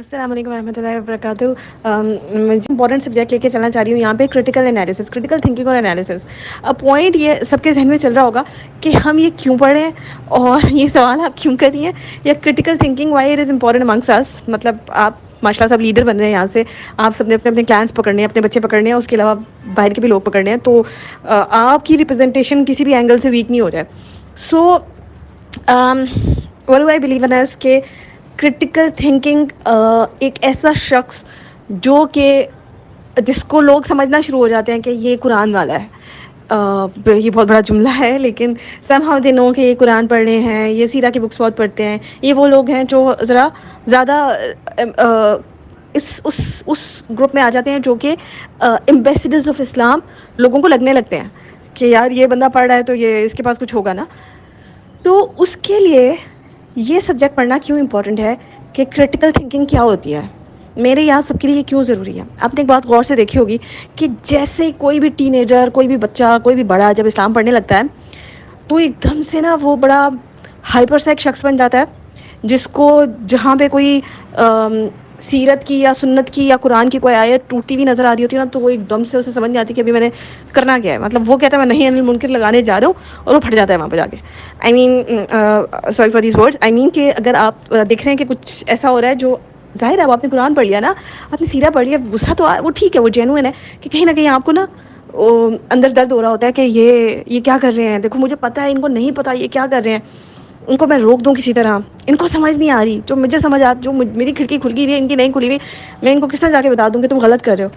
السلام علیکم ورحمۃ اللہ وبرکاتہ. میں امپورٹنٹ سبجیکٹ لے کے چلنا چاہ رہی ہوں یہاں پہ کریٹیکل انالیسس, کریٹیکل تھنکنگ اور انالیسس. پوائنٹ یہ سب کے ذہن میں چل رہا ہوگا کہ ہم یہ کیوں پڑھیں اور یہ سوال آپ کیوں کر رہی ہیں, یا critical thinking why it is important amongst us. مطلب آپ ماشاء اللہ سب لیڈر بن رہے ہیں یہاں سے, آپ سب نے اپنے اپنے کلائنٹس پکڑنے ہیں, اپنے بچے پکڑنے ہیں, اس کے علاوہ باہر کے بھی لوگ پکڑنے ہیں, تو آپ کی ریپرزنٹیشن کسی بھی اینگل سے ویک نہیں ہو جائے. سو what do I believe in is کہ کرٹیکل تھنکنگ ایک ایسا شخص جو کہ جس کو لوگ سمجھنا شروع ہو جاتے ہیں کہ یہ قرآن والا ہے. یہ بہت بڑا جملہ ہے لیکن سم ہاؤ دے نو کہ یہ قرآن پڑھ رہے ہیں, یہ سیرہ کی بکس بہت پڑھتے ہیں. یہ وہ لوگ ہیں جو ذرا زیادہ اس گروپ میں آ جاتے ہیں جو کہ ایمبیسیڈرز آف اسلام لوگوں کو لگنے لگتے ہیں کہ یار یہ بندہ پڑھ رہا ہے تو یہ اس کے پاس کچھ ہوگا نا. تو اس کے لیے یہ سبجیکٹ پڑھنا کیوں امپورٹنٹ ہے کہ کریٹیکل تھنکنگ کیا ہوتی ہے, میرے یہاں سب کے لیے کیوں ضروری ہے. آپ نے ایک بات غور سے دیکھی ہوگی کہ جیسے کوئی بھی ٹین ایجر, کوئی بھی بچہ, کوئی بھی بڑا جب اسلام پڑھنے لگتا ہے تو ایک دم سے نا وہ بڑا ہائپر سیک شخص بن جاتا ہے, جس کو جہاں پہ کوئی سیرت کی یا سنت کی یا قرآن کی کوئی آیت ٹوٹتی ہوئی نظر آ رہی ہوتی ہے نا, تو وہ ایک دم سے اسے سمجھ نہیں آتی کہ ابھی میں نے کرنا کیا ہے. مطلب وہ کہتا ہے میں نہیں انل منکر لگانے جا رہا ہوں, اور وہ پھٹ جاتا ہے وہاں پہ جا کے. آئی مین سوری فار دیز ورڈس, آئی مین کہ اگر آپ دیکھ رہے ہیں کہ کچھ ایسا ہو رہا ہے جو ظاہر ہے, اب آپ نے قرآن پڑھ لیا نا, آپ نے سیرہ پڑھ لیا, غصہ تو وہ ٹھیک ہے, وہ جینوئن ہے کہ کہیں نہ کہیں آپ کو نا اندر درد ہو رہا ہوتا ہے کہ یہ کیا کر رہے ہیں. دیکھو مجھے پتہ ہے ان کو نہیں پتہ یہ کیا کر رہے ہیں, ان کو میں روک دوں کسی طرح, ان کو سمجھ نہیں آ رہی, جو مجھے سمجھ جو میری کھڑکی کھل گئی ہوئی ہے ان کی نہیں کھلی ہوئی, میں ان کو کس طرح جا کے بتا دوں کہ تم غلط کر رہے ہو.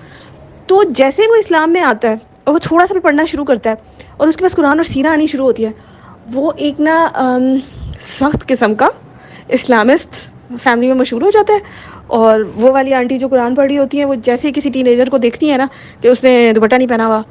تو جیسے وہ اسلام میں آتا ہے اور وہ تھوڑا سا بھی پڑھنا شروع کرتا ہے اور اس کے پاس قرآن اور سیرہ آنی شروع ہوتی ہے, وہ ایک نا سخت قسم کا اسلامسٹ فیملی میں مشہور ہو جاتا ہے. اور وہ والی آنٹی جو قرآن پڑھ رہی ہوتی ہیں, وہ جیسے ہی کسی ٹین ایجر کو دیکھتی ہیں نا کہ اس نے دوپٹہ نہیں پہنا ہوا,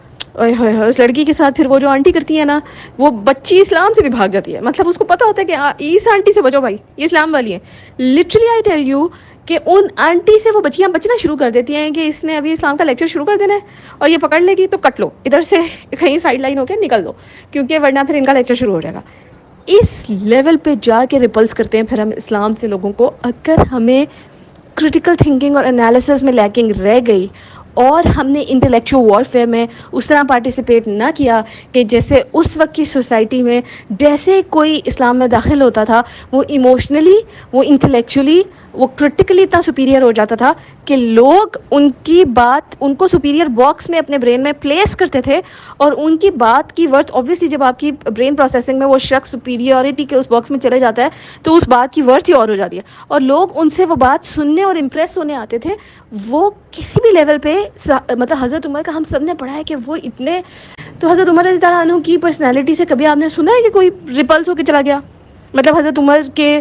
اس لڑکی کے ساتھ پھر وہ جو آنٹی کرتی ہے نا, وہ بچی اسلام سے بھی بھاگ جاتی ہے. مطلب اس کو پتا ہوتا ہے کہ اس آنٹی سے بچو بھائی, یہ اسلام والی ہے. لٹرلی آئی ٹیل یو کہ ان آنٹی سے وہ بچیاں بچنا شروع کر دیتی ہیں کہ اس نے ابھی اسلام کا لیکچر شروع کر دینا ہے, اور یہ پکڑ لے گی تو کٹ لو, ادھر سے کہیں سائڈ لائن ہو کے نکل دو, کیونکہ ورنہ پھر ان کا لیکچر شروع ہو جائے گا. اس لیول پہ جا کے ریپلس کرتے ہیں پھر ہم اسلام سے لوگوں کو. اگر ہمیں کریٹیکل تھنکنگ اور انالیسس میں لیکنگ رہ گئی اور ہم نے انٹلیکچوئل وارفیئر میں اس طرح پارٹیسپیٹ نہ کیا کہ جیسے اس وقت کی سوسائٹی میں جیسے کوئی اسلام میں داخل ہوتا تھا وہ ایموشنلی, وہ انٹلیکچولی, وہ کرٹیکلی اتنا سپیریئر ہو جاتا تھا کہ لوگ ان کی بات, ان کو سپیریئر باکس میں اپنے برین میں پلیس کرتے تھے, اور ان کی بات کی ورتھ اوبویسلی جب آپ کی برین پروسیسنگ میں وہ شخص سپیریورٹی کے اس باکس میں چلے جاتا ہے تو اس بات کی ورتھ ہی اور ہو جاتی ہے, اور لوگ ان سے وہ بات سننے اور امپریس ہونے آتے تھے. وہ کسی بھی لیول پہ, مطلب حضرت عمر کا ہم سب نے پڑھا ہے کہ وہ اتنے, تو حضرت عمر رضی اللہ عنہ کی پرسنالٹی سے کبھی آپ نے سنا ہے کہ کوئی ریپلس ہو کے چلا گیا؟ مطلب حضرت عمر کے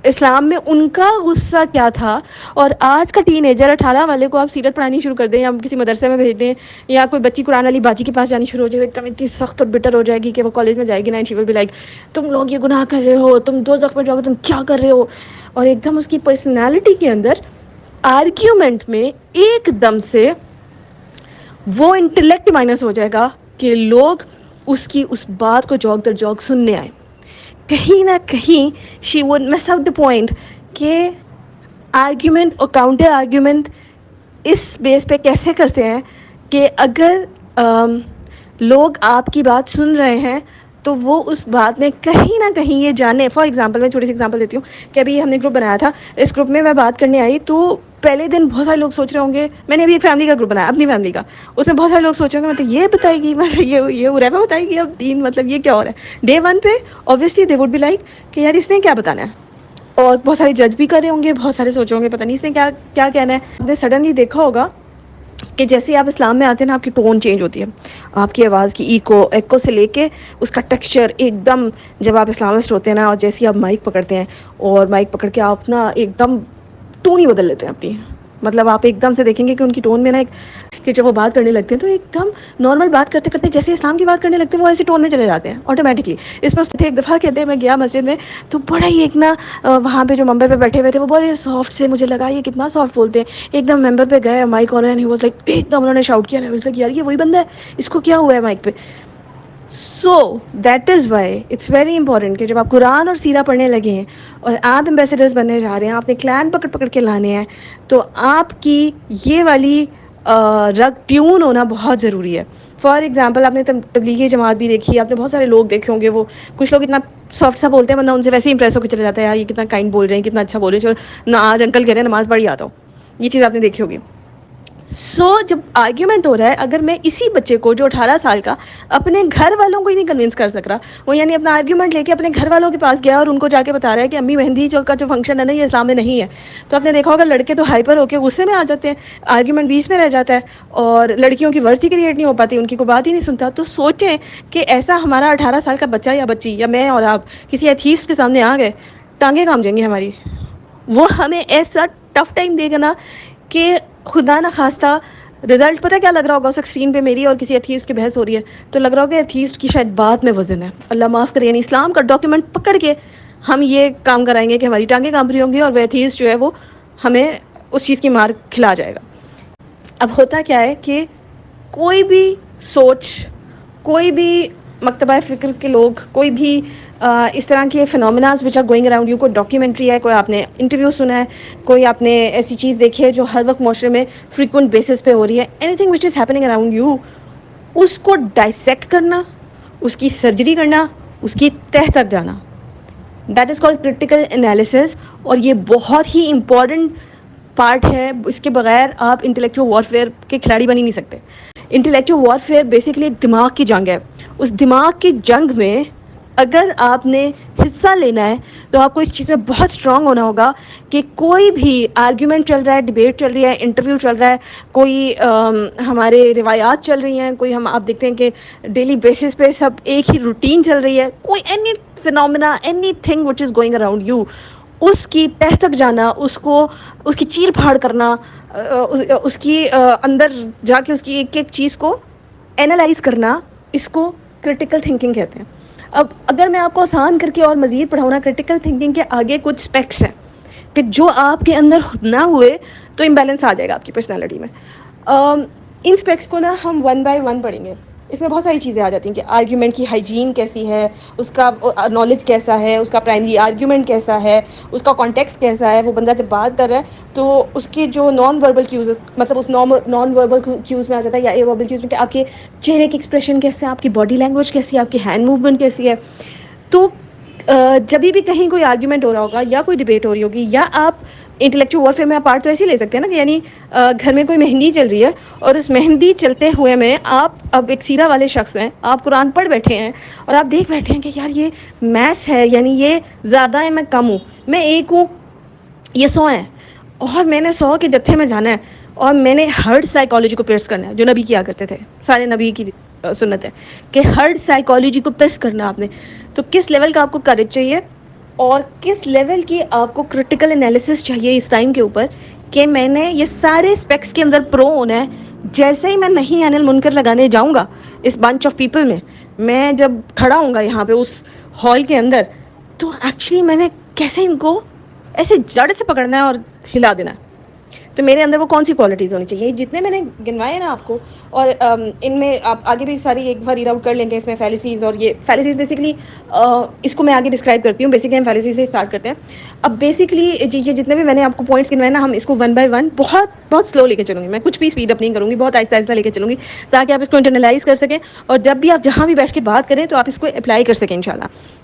اسلام میں ان کا غصہ کیا تھا. اور آج کا ٹین ایجر 18 والے کو آپ سیرت پڑھانی شروع کر دیں یا کسی مدرسے میں بھیج دیں, یا کوئی بچی قرآن والی باجی کے پاس جانی شروع ہو جائے, ایک دم اتنی سخت اور بٹر ہو جائے گی کہ وہ کالج میں جائے گی نا, شی ول بی لائک تم لوگ یہ گناہ کر رہے ہو, تم دوزخ میں جاؤ گے, تم کیا کر رہے ہو. اور ایک دم اس کی پرسنالٹی کے اندر آرگیومنٹ میں ایک دم سے وہ انٹلیکٹ مائنس ہو جائے گا کہ لوگ اس کی اس بات کو جوگ در جوگ سننے آئے. کہیں نہ کہیں she would miss out the point کہ آرگیومنٹ اور کاؤنٹر آرگیومنٹ اس بیس پہ کیسے کرتے ہیں کہ اگر لوگ آپ کی بات سن رہے ہیں تو وہ اس بات میں کہیں نہ کہیں یہ جانے. فار ایگزامپل میں چھوٹی سی ایگزامپل دیتی ہوں کہ ابھی ہم نے گروپ بنایا تھا, اس گروپ میں میں بات کرنے آئی تو پہلے دن بہت سارے لوگ سوچ رہے ہوں گے, میں نے ابھی ایک فیملی کا گروپ بنایا اپنی فیملی کا, اس میں بہت سارے لوگ سوچ رہے ہوں گے مطلب یہ بتائے گی, مطلب یہ ریفا بتائے گی اب دین, مطلب یہ کیا ہو رہا ہے. ڈے 1 پہ obviously they would be like کہ یار اس نے کیا بتانا ہے, اور بہت سارے جج بھی کر رہے ہوں گے, بہت سارے سوچ رہے ہوں گے پتہ نہیں اس نے کیا کیا کہنا ہے. آپ نے سڈنلی دیکھا ہوگا کہ جیسے ہی آپ اسلام میں آتے ہیں نا, آپ کی ٹون چینج ہوتی ہے, آپ کی آواز کی ایکو سے لے کے اس کا ٹیکسچر ایک دم, جب آپ اسلامسٹ ہوتے ہیں نا اور جیسے ہی آپ مائک پکڑتے ہیں اور مائک پکڑ کے آپ نا ایک دم ٹون ہی بدل لیتے ہیں اپنی. مطلب آپ ایک دم سے دیکھیں گے کہ ان کی ٹون میں نا ایک کہ جب وہ بات کرنے لگتے ہیں تو ایک دم نارمل بات کرتے کرتے جیسے اسلام کی بات کرنے لگتے ہیں وہ ایسے ٹون میں چلے جاتے ہیں آٹومیٹکلی. اس میں سے ایک دفعہ کہتے ہیں میں گیا مسجد میں تو بڑا ہی ایک نا وہاں پہ جو ممبر پہ بیٹھے ہوئے تھے وہ بڑے سافٹ سے, مجھے لگا یہ کتنا سافٹ بولتے ہیں. ایک دم ممبر پہ گئے, مائک آن ہے, ہی واز لائک ایک دم انہوں نے شاؤٹ کیا, یار یہ وہی بندہ ہے, اس کو کیا ہوا ہے مائک پہ. So that is why it's very important کہ جب آپ قرآن اور سیرہ پڑھنے لگے ہیں اور آپ ایمبیسیڈرز بننے جا رہے ہیں, آپ نے کلین پکڑ پکڑ کے لانے ہیں, تو آپ کی یہ والی رگ ٹیون ہونا بہت ضروری ہے. فار ایگزامپل آپ نے تبلیغی جماعت بھی دیکھی, آپ نے بہت سارے لوگ دیکھے ہوں گے, وہ کچھ لوگ اتنا سافٹ سا بولتے ہیں, بندہ ان سے ویسے ہی امپریس ہو کے چلا جاتا ہے, یار یہ کتنا کائنڈ بول رہے ہیں, کتنا اچھا بول رہے ہیں, چلو نہ آج انکل کہہ رہے ہیں نماز پڑھ ہی آتا ہوں. یہ چیز آپ نے دیکھی ہوگی. سو جب آرگیومنٹ ہو رہا ہے, اگر میں اسی بچے کو جو 18 سال کا اپنے گھر والوں کو ہی نہیں کنونس کر سک رہا, وہ یعنی اپنا آرگیومنٹ لے کے اپنے گھر والوں کے پاس گیا اور ان کو جا کے بتا رہا ہے کہ امی مہندی کا جو فنکشن ہے نا, یہ اسلام میں نہیں ہے, تو آپ نے دیکھا ہوگا لڑکے تو ہائپر ہو کے غصے میں آ جاتے ہیں, آرگیومنٹ بیچ میں رہ جاتا ہے, اور لڑکیوں کی ورثی کریٹ نہیں ہو پاتی, ان کی کوئی بات ہی نہیں سنتا. تو سوچیں کہ ایسا ہمارا 18 سال کا بچہ یا بچی یا میں اور آپ کسی ایتھیسٹ کے سامنے آ گئے, ٹانگیں کام جائیں گی ہماری. وہ ہمیں ایسا ٹف ٹائم دے گا نا کہ خدا نہ خواستہ رزلٹ پتہ کیا لگ رہا ہوگا, اس اسکرین پہ میری اور کسی ایتھیسٹ کی بحث ہو رہی ہے, تو لگ رہا ہوگا ایتھیسٹ کی شاید بات میں وزن ہے, اللہ معاف کرے, یعنی اسلام کا ڈاکیومنٹ پکڑ کے ہم یہ کام کرائیں گے کہ ہماری ٹانگیں کانپ رہی ہوں گی, اور وہ ایتھیسٹ جو ہے وہ ہمیں اس چیز کی مار کھلا جائے گا. اب ہوتا کیا ہے کہ کوئی بھی سوچ, کوئی بھی مکتبہ فکر کے لوگ, کوئی بھی اس طرح کے phenomenas which are going around you, کوئی ڈاکیومنٹری ہے, کوئی آپ نے انٹرویو سنا ہے, کوئی آپ نے ایسی چیز دیکھی ہے جو ہر وقت معاشرے میں فریکوینٹ بیسس پہ ہو رہی ہے, anything which is happening around you, اس کو ڈائسیکٹ کرنا, اس کی سرجری کرنا, اس کی تہ تک جانا, that is called critical analysis. اور یہ بہت ہی امپورٹنٹ پارٹ ہے, اس کے بغیر آپ انٹلیکچوئل وارفیئر کے کھلاڑی بن ہی نہیں سکتے. انٹلیکچوئل وارفیئر بیسکلی ایک دماغ کی جنگ ہے. اس دماغ کی جنگ میں اگر آپ نے حصہ لینا ہے تو آپ کو اس چیز میں بہت اسٹرانگ ہونا ہوگا کہ کوئی بھی آرگیومنٹ چل رہا ہے, ڈبیٹ چل رہی ہے, انٹرویو چل رہا ہے, کوئی ہمارے روایات چل رہی ہیں, کوئی ہم آپ دیکھتے ہیں کہ ڈیلی بیسس پہ سب ایک ہی روٹین چل رہی ہے, کوئی any phenomena, anything which is going around you, اس کی تہ تک جانا, اس کو, اس کی چیر پھاڑ کرنا, اس کی اندر جا کے اس کی ایک ایک چیز کو اینالائز کرنا, اس کو کرٹیکل تھنکنگ کہتے ہیں. اب اگر میں آپ کو آسان کر کے اور مزید پڑھاؤں نا, کرٹیکل تھنکنگ کے آگے کچھ اسپیکٹس ہیں کہ جو آپ کے اندر نہ ہوئے تو امبیلنس آ جائے گا آپ کی پرسنالٹی میں. ان اسپیکٹس کو نا ہم ون بائی ون پڑھیں گے. اس میں بہت ساری چیزیں آ جاتی ہیں کہ آرگیومنٹ کی ہائیجین کیسی ہے, اس کا نالج کیسا ہے, اس کا پرائمری آرگیومنٹ کیسا ہے, اس کا کانٹیکسٹ کیسا ہے, وہ بندہ جب بات کر رہا ہے تو اس کے جو نان وربل کیوز, مطلب اس نان وربل کیوز میں آ جاتا ہے, یا اے وربل کیوز میں کہ آپ کے چہرے کی ایکسپریشن کیسے ہے, آپ کی باڈی لینگویج کیسی ہے, آپ کی ہینڈ موومنٹ کیسی ہے. تو جب بھی کہیں کوئی آرگیومنٹ ہو رہا ہوگا یا کوئی ڈبیٹ ہو رہی ہوگی, یا آپ انٹلیکچوئل وارفیئر میں پارٹ تو ایسے ہی لے سکتے ہیں نا کہ یعنی گھر میں کوئی مہندی چل رہی ہے اور اس مہندی چلتے ہوئے میں آپ اب ایک سیرہ والے شخص ہیں, آپ قرآن پڑھ بیٹھے ہیں اور آپ دیکھ بیٹھے ہیں کہ یار یہ میتھس ہے, یعنی یہ زیادہ ہے, میں کم ہوں, میں ایک ہوں, یہ 100 ہیں, اور میں نے 100 کے جتھے میں جانا ہے, اور میں نے ہرڈ سائیکالوجی کو پیرس کرنا ہے, جو نبی کیا کرتے تھے, سارے نبی کی سنت ہے کہ ہرڈ سائیکالوجی کو پیرس کرنا آپ نے. تو کس لیول کا آپ کو کریج چاہیے اور کس لیول کی آپ کو کرٹیکل انالیسس چاہیے اس ٹائم کے اوپر کہ میں نے یہ سارے اسپیکٹس کے اندر پرو ہونا ہے. جیسے ہی میں نہیں انل منکر لگانے جاؤں گا اس بنچ آف پیپل میں جب کھڑا ہوں گا یہاں پہ اس ہال کے اندر, تو ایکچولی میں نے کیسے ان کو ایسے جڑ سے پکڑنا ہے اور ہلا دینا ہے. تو میرے اندر وہ کون سی کوالٹیز ہونی چاہیے, جتنے میں نے گنوائے نا آپ کو, اور ان میں آپ آگے بھی ساری ایک بار ریڈ آؤٹ کر لیں گے. اس میں فیلیسیز, اور یہ فیلیسیز بیسکلی اس کو میں آگے ڈسکرائب کرتی ہوں. بیسکلی ہم فیلیسیز سے اسٹارٹ کرتے ہیں. اب بیسکلی یہ جتنے بھی میں نے آپ کو پوائنٹس گنوائے نا, ہم اس کو ون بائی ون بہت سلو لے کے چلوں گی, میں کچھ بھی اسپیڈ اپ نہیں کروں گی, بہت آہستہ آہستہ لے کے چلوں گی تاکہ آپ اس کو انٹرنلائز کر سکیں, اور جب بھی آپ جہاں بھی بیٹھ کے بات کریں تو آپ اس کو اپلائی کر سکیں انشاءاللہ.